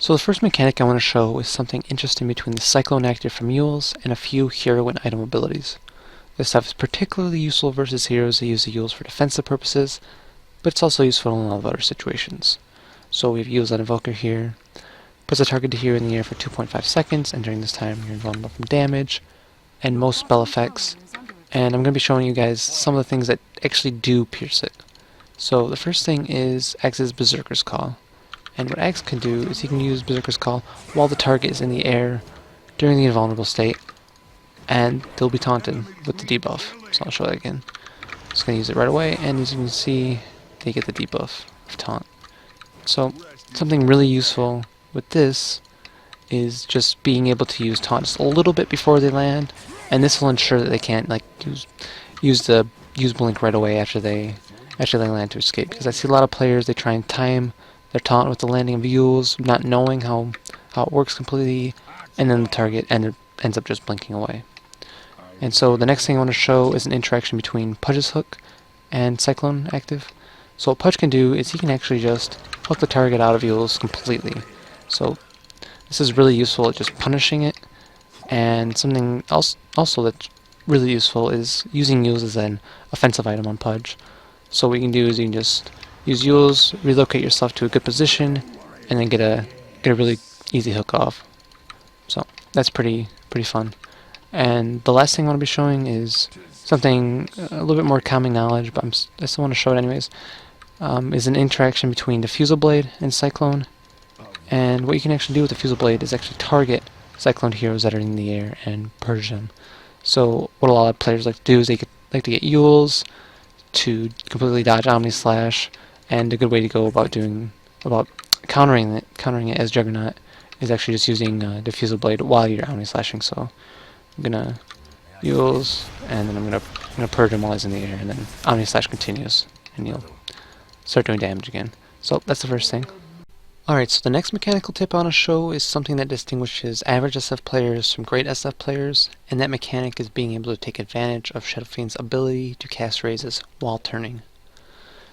So the first mechanic I want to show is something interesting between the cyclone active from euls and a few hero and item abilities. This stuff is particularly useful versus heroes that use the euls for defensive purposes, but it's also useful in a lot of other situations. So we have euls on invoker here. Puts a target to hero in the air for 2.5 seconds, and during this time you're invulnerable from damage and most spell effects. And I'm going to be showing you guys some of the things that actually do pierce it. So the first thing is Axe's Berserker's Call. And what Axe can do is he can use Berserker's Call while the target is in the air during the invulnerable state, and they'll be taunted with the debuff. So I'll show that again. Just going to use it right away, and as you can see, they get the debuff of taunt. So something really useful with this is just being able to use taunt just a little bit before they land, and this will ensure that they can't like use blink right away after they land to escape. Because I see a lot of players, they try and time their taunt with the landing of euls, not knowing how it works completely, and then the target ends up just blinking away. And so the next thing I want to show is an interaction between Pudge's hook and cyclone active. So what Pudge can do is he can actually just hook the target out of euls completely. So this is really useful at just punishing it. And something else also that's really useful is using euls as an offensive item on Pudge. So what you can do is you can just use euls, relocate yourself to a good position, and then get a really easy hook off. So that's pretty fun. And the last thing I want to be showing is something a little bit more common knowledge, but I still want to show it anyways. Is an interaction between Diffusal Blade and Cyclone. And what you can actually do with Diffusal Blade is actually target cycloned heroes that are in the air and purge them. So what a lot of players like to do is they like to get euls to completely dodge Omni Slash, and a good way to go about countering it as Juggernaut is actually just using Diffusal Blade while you're Omni Slashing. So I'm gonna euls, and then I'm gonna purge him while he's in the air, and then Omni Slash continues, and you'll start doing damage again. So that's the first thing. Alright, so the next mechanical tip I want to show is something that distinguishes average SF players from great SF players, and that mechanic is being able to take advantage of Shadow Fiend's ability to cast Razes while turning.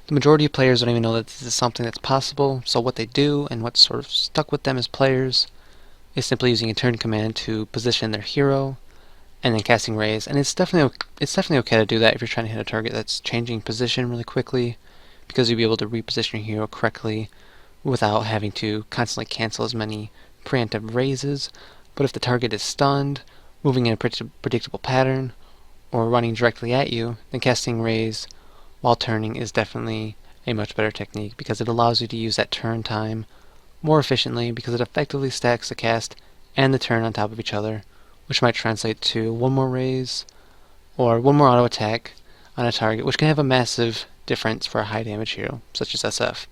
The majority of players don't even know that this is something that's possible, so what they do, and what's sort of stuck with them as players, is simply using a turn command to position their hero, and then casting Raze. And it's definitely okay to do that if you're trying to hit a target that's changing position really quickly, because you'll be able to reposition your hero correctly without having to constantly cancel as many preemptive Razes. But if the target is stunned, moving in a predictable pattern, or running directly at you, then casting Raze while turning is definitely a much better technique, because it allows you to use that turn time more efficiently, because it effectively stacks the cast and the turn on top of each other, which might translate to one more Raze or one more auto attack on a target, which can have a massive difference for a high damage hero such as SF.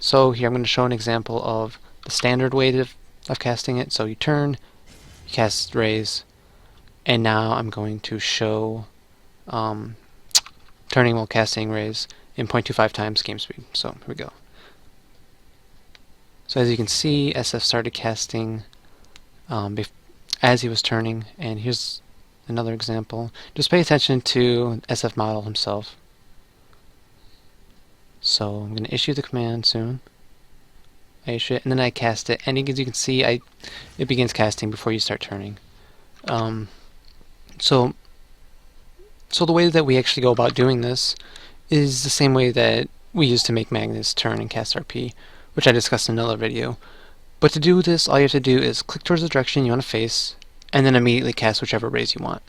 So here I'm going to show an example of the standard way of casting it. So you turn, you cast Raze, and now I'm going to show turning while casting Raze in 0.25 times game speed. So here we go. So as you can see, SF started casting as he was turning, and here's another example. Just pay attention to SF model himself. So I'm going to issue the command soon. I issue it, and then I cast it, and as you can see, it begins casting before you start turning. So the way that we actually go about doing this is the same way that we use to make Magnus turn and cast RP, which I discussed in another video. But to do this, all you have to do is click towards the direction you want to face, and then immediately cast whichever Raze you want.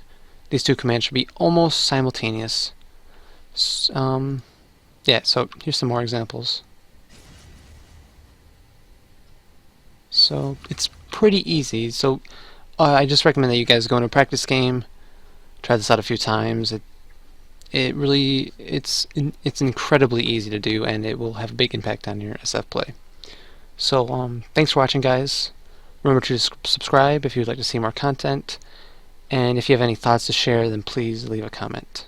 These two commands should be almost simultaneous. Yeah, so here's some more examples. So it's pretty easy. So I just recommend that you guys go into a practice game, try this out a few times. It's incredibly easy to do, and it will have a big impact on your SF play. So thanks for watching, guys. Remember to subscribe if you'd like to see more content, and if you have any thoughts to share, then please leave a comment.